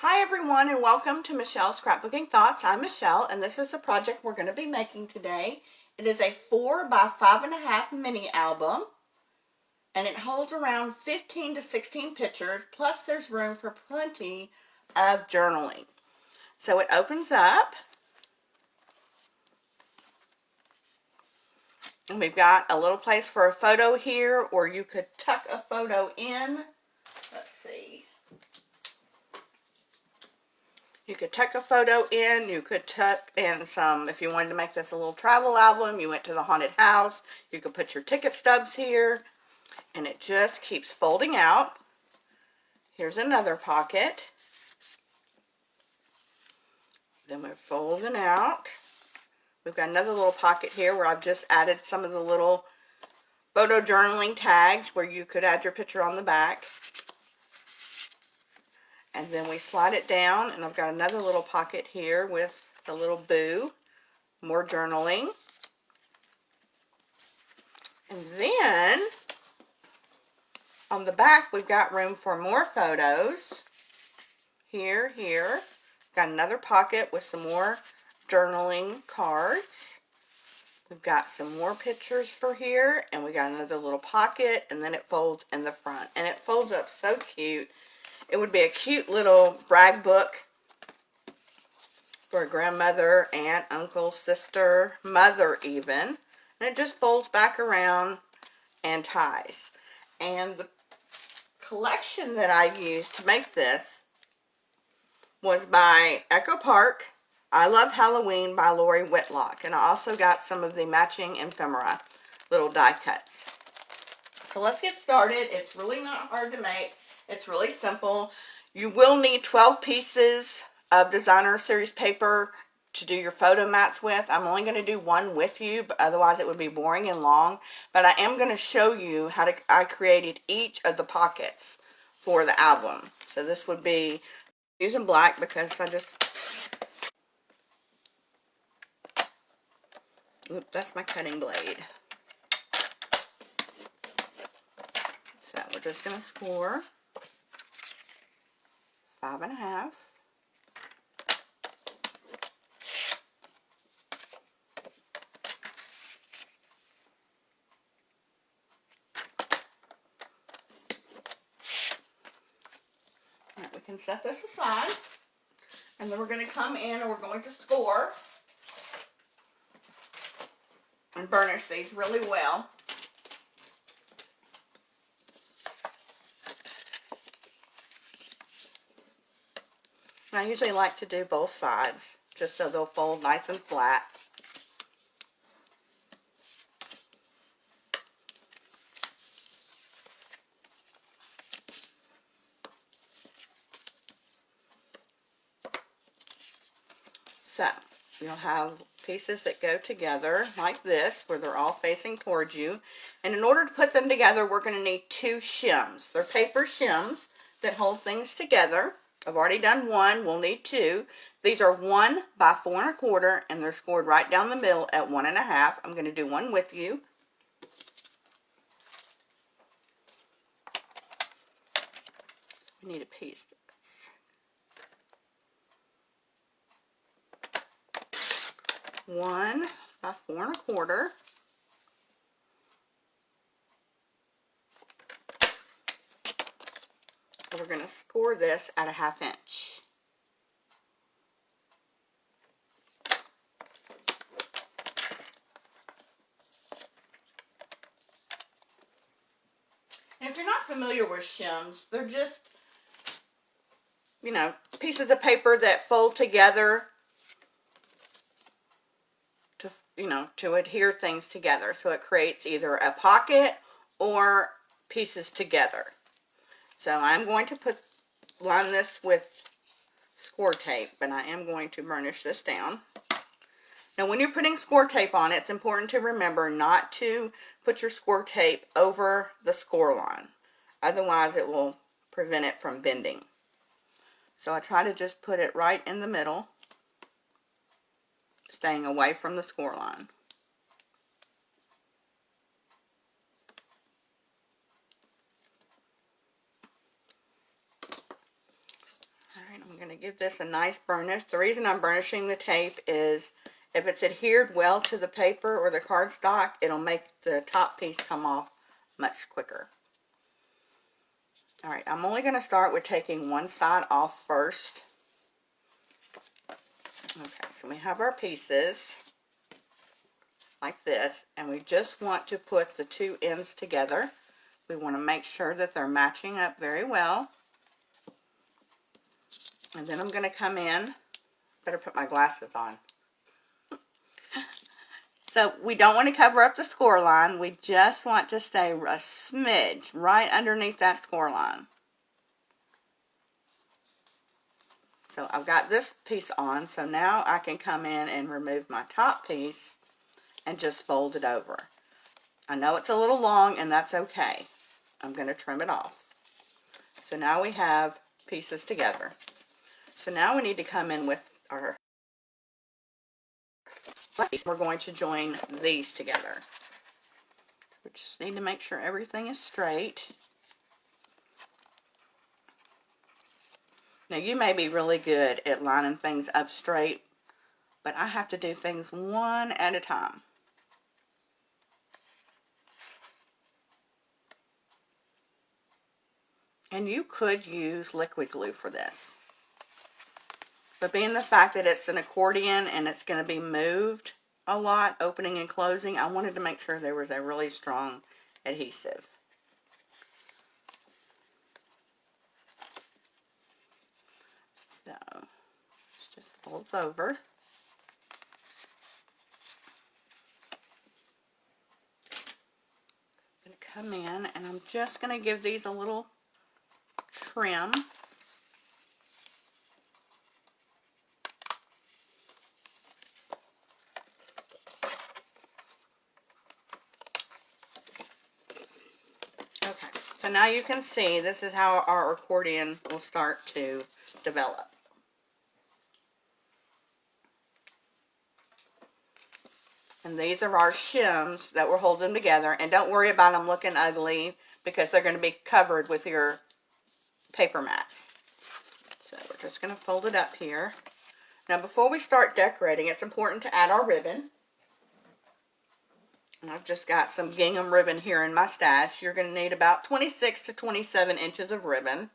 Hi everyone, and welcome to Michelle's Scrapbooking Thoughts. I'm Michelle, and this is the project we're going to be making today. It is a 4 by 5.5 mini album, and it holds around 15 to 16 pictures, plus there's room for plenty of journaling. So it opens up, and we've got a little place for a photo here, or you could tuck a photo in. Let's see. You could tuck a photo in, you could tuck in some, if you wanted to make this a little travel album, you went to the haunted house, you could put your ticket stubs here, and it just keeps folding out. Here's another pocket. Then we're folding out. We've got another little pocket here where I've just added some of the little photo journaling tags where you could add your picture on the back. And then we slide it down, and I've got another little pocket here with the little boo, more journaling. And then on the back, we've got room for more photos. Here. Got another pocket with some more journaling cards. We've got some more pictures for here, and we got another little pocket, and then it folds in the front. And it folds up so cute. It would be a cute little brag book for a grandmother, aunt, uncle, sister, mother even. And it just folds back around and ties. And the collection that I used to make this was by Echo Park, I Love Halloween by Lori Whitlock. And I also got some of the matching ephemera, little die cuts. So let's get started. It's really not hard to make. It's really simple. You will need 12 pieces of designer series paper to do your photo mats with. I'm only going to do one with you, but otherwise it would be boring and long. But I am going to show you how I created each of the pockets for the album. So this would be using black because I just... Oops, that's my cutting blade. So we're just going to score 5.5. Alright, we can set this aside. And then we're going to come in and we're going to score and burnish these really well. And I usually like to do both sides just so they'll fold nice and flat. So you'll have pieces that go together like this where they're all facing towards you. And in order to put them together, we're going to need 2 shims. They're paper shims that hold things together. I've already done one. We'll need 2. These are 1 by 4 1/4, and they're scored right down the middle at 1 1/2. I'm going to do one with you. We need a piece. 1 by 4 1/4. And we're going to score this at a 1/2 inch. And if you're not familiar with shims, they're just, you know, pieces of paper that fold together to, to adhere things together. So it creates either a pocket or pieces together. So I'm going to line this with score tape, but I am going to burnish this down. Now when you're putting score tape on, it's important to remember not to put your score tape over the score line. Otherwise it will prevent it from bending. So I try to just put it right in the middle, staying away from the score line. Alright, I'm going to give this a nice burnish. The reason I'm burnishing the tape is if it's adhered well to the paper or the cardstock, it'll make the top piece come off much quicker. Alright, I'm only going to start with taking one side off first. Okay, so we have our pieces like this, and we just want to put the two ends together. We want to make sure that they're matching up very well. And then I'm going to come in, better put my glasses on. So we don't want to cover up the score line. We just want to stay a smidge right underneath that score line. So I've got this piece on, so now I can come in and remove my top piece and just fold it over. I know it's a little long, and that's okay. I'm going to trim it off. So now we have pieces together. So now we need to come in with our piece. We're going to join these together. We just need to make sure everything is straight. Now you may be really good at lining things up straight, but I have to do things one at a time. And you could use liquid glue for this. But being the fact that it's an accordion and it's going to be moved a lot, opening and closing, I wanted to make sure there was a really strong adhesive. So, this just folds over. I'm going to come in and I'm just going to give these a little trim. Okay, so now you can see this is how our accordion will start to develop. And these are our shims that we're holding together. And don't worry about them looking ugly because they're going to be covered with your paper mats. So we're just going to fold it up here. Now before we start decorating, it's important to add our ribbon. And I've just got some gingham ribbon here in my stash. You're going to need about 26 to 27 inches of ribbon.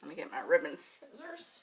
Let me get my ribbon scissors.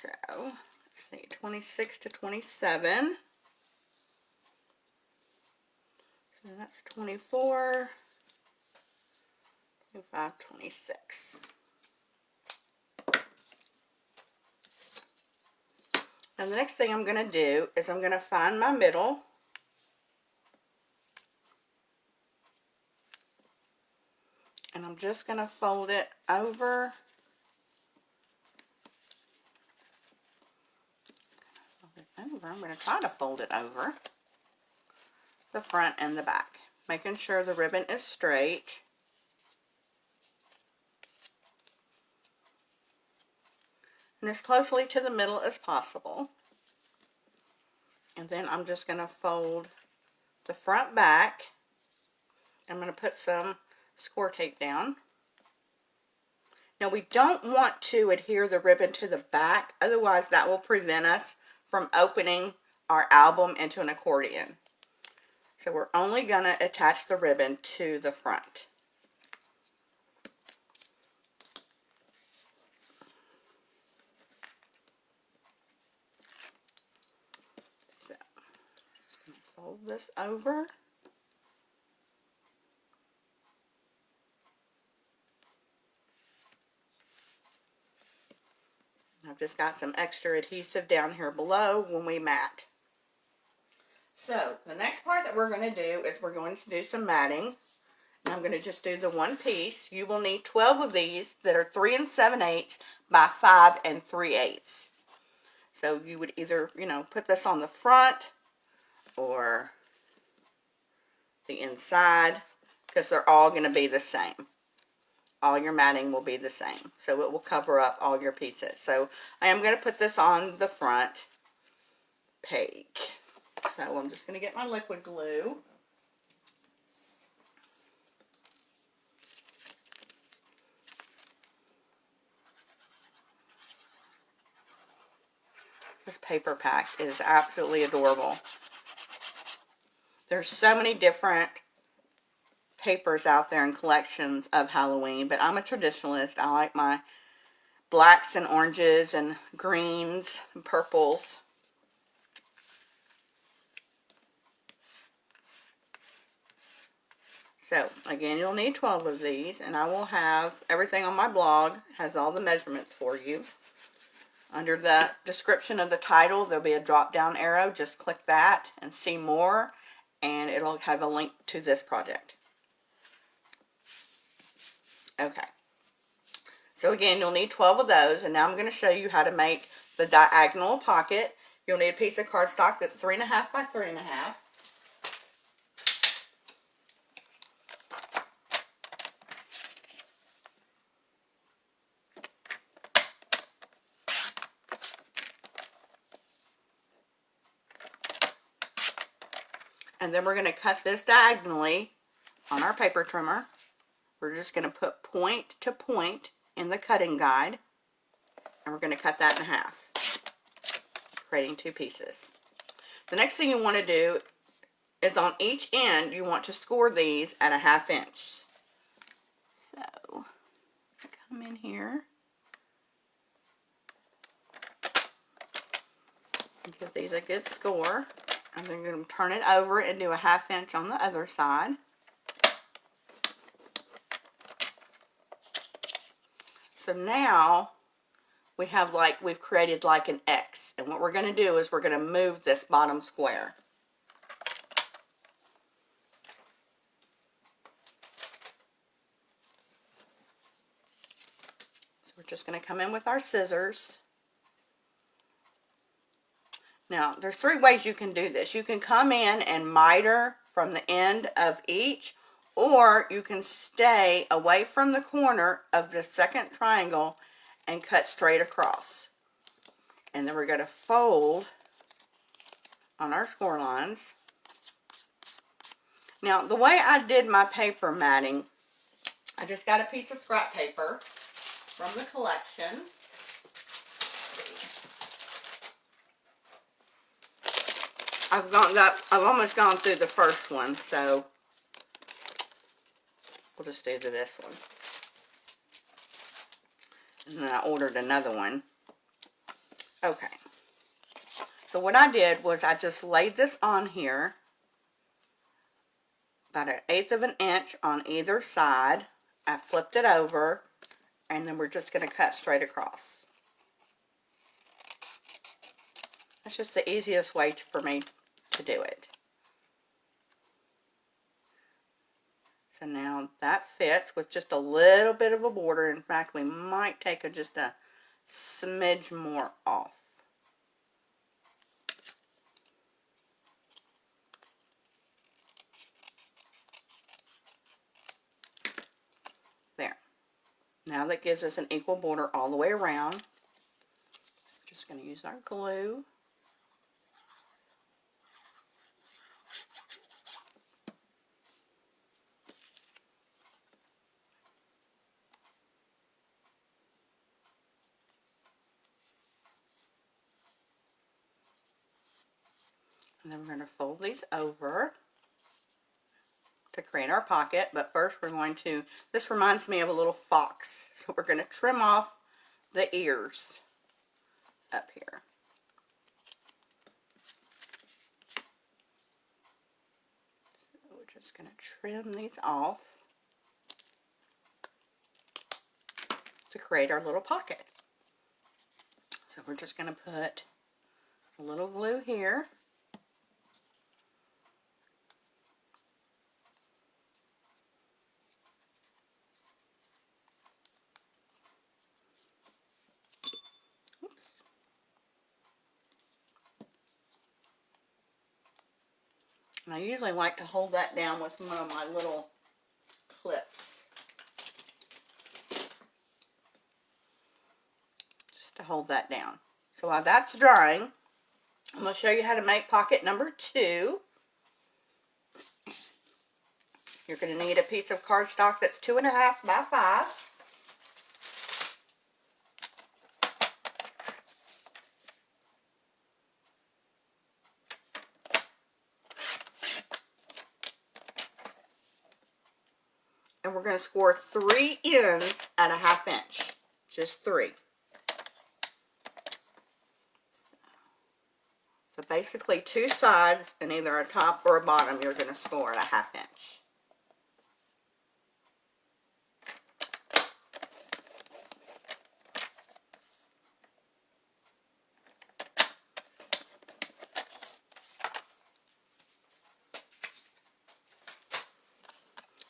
So, let's see, 26 to 27. So that's 24, 25, 26. Now the next thing I'm going to do is I'm going to find my middle. And I'm just going to fold it over. I'm going to try to fold it over the front and the back, making sure the ribbon is straight. And as closely to the middle as possible. And then I'm just going to fold the front back. I'm going to put some score tape down. Now we don't want to adhere the ribbon to the back, otherwise that will prevent us from opening our album into an accordion. So we're only going to attach the ribbon to the front. So, just going to fold this over. I've just got some extra adhesive down here below when we mat. So, the next part that we're going to do is we're going to do some matting. And I'm going to just do the one piece. You will need 12 of these that are 3 7/8 by 5 3/8. So you would either, put this on the front or the inside because they're all going to be the same. All your matting will be the same. So it will cover up all your pieces. So I am going to put this on the front page. So I'm just going to get my liquid glue. This paper pack is absolutely adorable. There's so many different papers out there and collections of Halloween, but I'm a traditionalist. I like my blacks and oranges and greens and purples. So, again, you'll need 12 of these, and I will have everything on my blog, has all the measurements for you. Under the description of the title, there'll be a drop-down arrow. Just click that and see more, and it'll have a link to this project. Okay. So, again, you'll need 12 of those, and now I'm going to show you how to make the diagonal pocket. You'll need a piece of cardstock that's 3.5 by 3.5. And then we're going to cut this diagonally on our paper trimmer. We're just going to put point to point in the cutting guide. And we're going to cut that in half, creating 2 pieces. The next thing you want to do is on each end, you want to score these at 1/2 inch. So, come in here. Give these a good score. And then you're going to turn it over and do 1/2 inch on the other side. So now we've created like an X. And what we're going to do is we're going to move this bottom square. So we're just going to come in with our scissors. Now, there's 3 ways you can do this. You can come in and miter from the end of each, or you can stay away from the corner of the second triangle and cut straight across. And then we're going to fold on our score lines. Now, the way I did my paper matting, I just got a piece of scrap paper from the collection. I've almost gone through the first one, so we'll just do this one. And then I ordered another one. Okay. So what I did was I just laid this on here, about 1/8 of an inch on either side. I flipped it over, and then we're just going to cut straight across. That's just the easiest way for me to do it. So now that fits with just a little bit of a border. In fact, we might take just a smidge more off. There. Now that gives us an equal border all the way around. Just going to use our glue. And then we're going to fold these over to create our pocket. But first we're going to, this reminds me of a little fox. So we're going to trim off the ears up here. So we're just going to trim these off to create our little pocket. So we're just going to put a little glue here. And I usually like to hold that down with one of my little clips. Just to hold that down. So while that's drying, I'm going to show you how to make pocket number 2. You're going to need a piece of cardstock that's 2.5 by 5. And we're going to score 3 ends at a 1/2 inch. Just 3. So basically 2 sides and either a top or a bottom you're going to score at a 1/2 inch.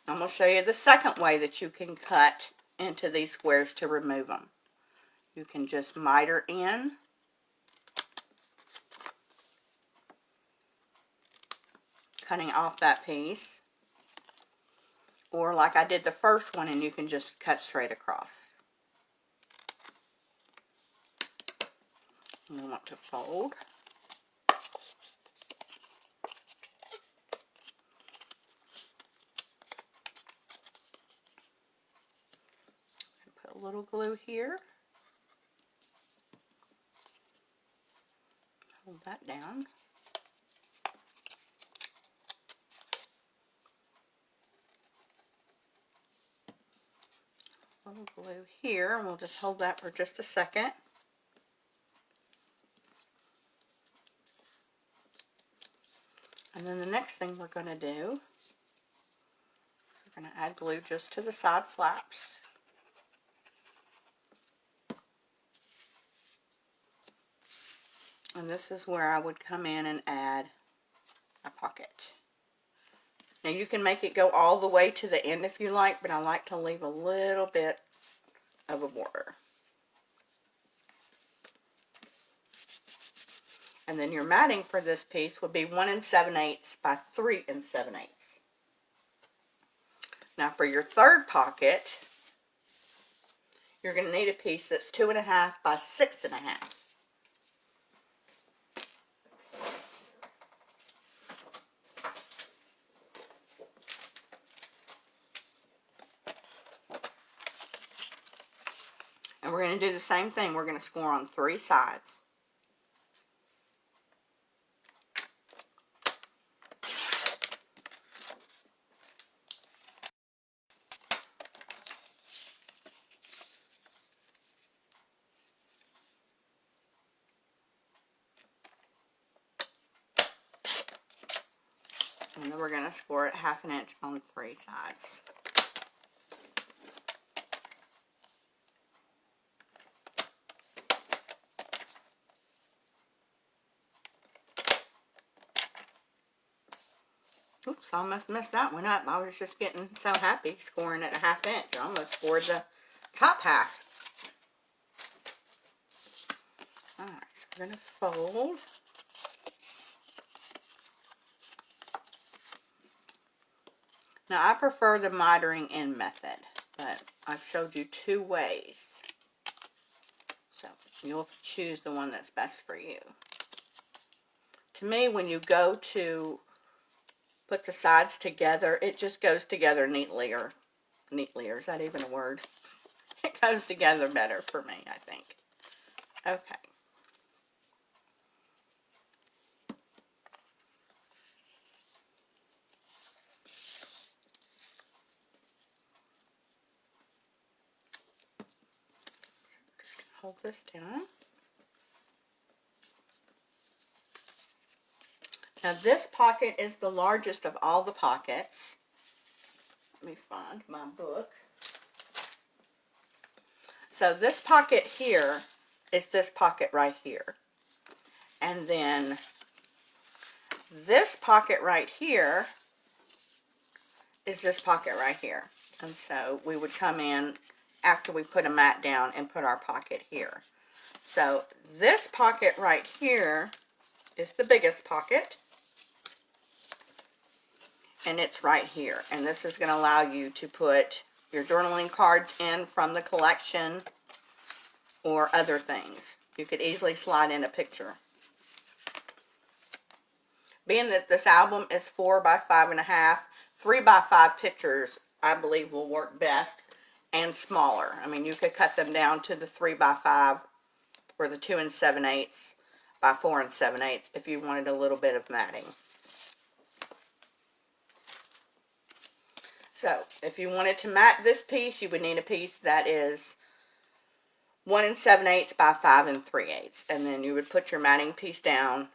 I'm going to show you the second way that you can cut into these squares to remove them. You can just miter in, cutting off that piece, or like I did the first one, and you can just cut straight across. You want to fold. Put a little glue here. Hold that down. A little glue here, and we'll just hold that for just a second. And then the next thing we're going to do, we're going to add glue just to the side flaps. And this is where I would come in and add a pocket. Now you can make it go all the way to the end if you like, but I like to leave a little bit of a border. And then your matting for this piece would be 1 7/8 by 3 7/8. Now for your third pocket, you're going to need a piece that's 2 1/2 by 6 1/2. And we're going to do the same thing. We're going to score on 3 sides. And then we're going to score it 1/2 inch on 3 sides. Oops, I almost messed that one up. I was just getting so happy scoring at a 1/2 inch. I almost scored the top half. Alright, so we're going to fold. Now I prefer the mitering in method, but I've showed you 2 ways. So you'll choose the one that's best for you. To me, when you go to put the sides together, it just goes together neatly, or is that even a word? It goes together better for me, I think. Okay. Hold this down. Now this pocket is the largest of all the pockets. Let me find my book. So this pocket here is this pocket right here. And then this pocket right here is this pocket right here. And so we would come in after we put a mat down and put our pocket here. So this pocket right here is the biggest pocket. And it's right here. And this is going to allow you to put your journaling cards in from the collection or other things. You could easily slide in a picture. Being that this album is 4 by 5 1/2, 3 by 5 pictures I believe will work best, and smaller. I mean, you could cut them down to the 3 by 5 or the 2 7/8 by 4 7/8 if you wanted a little bit of matting. So if you wanted to mat this piece, you would need a piece that is 1 7/8 by 5 3/8. And then you would put your matting piece down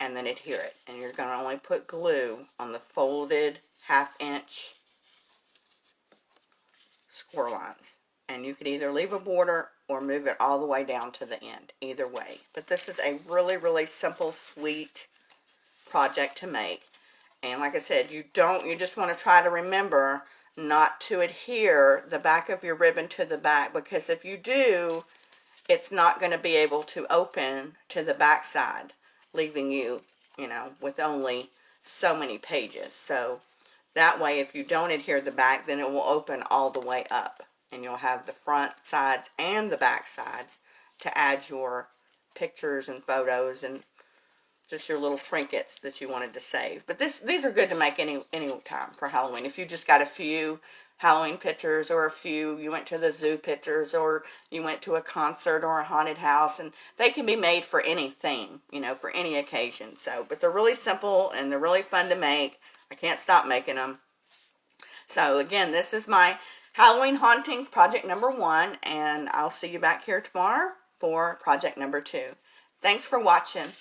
and then adhere it. And you're going to only put glue on the folded 1/2 inch score lines. And you could either leave a border or move it all the way down to the end. Either way. But this is a really, really simple, sweet project to make. And like I said, you just want to try to remember not to adhere the back of your ribbon to the back, because if you do, it's not going to be able to open to the back side, leaving you, with only so many pages. So that way, if you don't adhere the back, then it will open all the way up, and you'll have the front sides and the back sides to add your pictures and photos and just your little trinkets that you wanted to save. But these are good to make any time for Halloween. If you just got a few Halloween pictures, or you went to the zoo pictures, or you went to a concert or a haunted house, and they can be made for anything, for any occasion. So, but they're really simple and they're really fun to make. I can't stop making them. So again, this is my Halloween Hauntings project number 1, and I'll see you back here tomorrow for project number 2. Thanks for watching.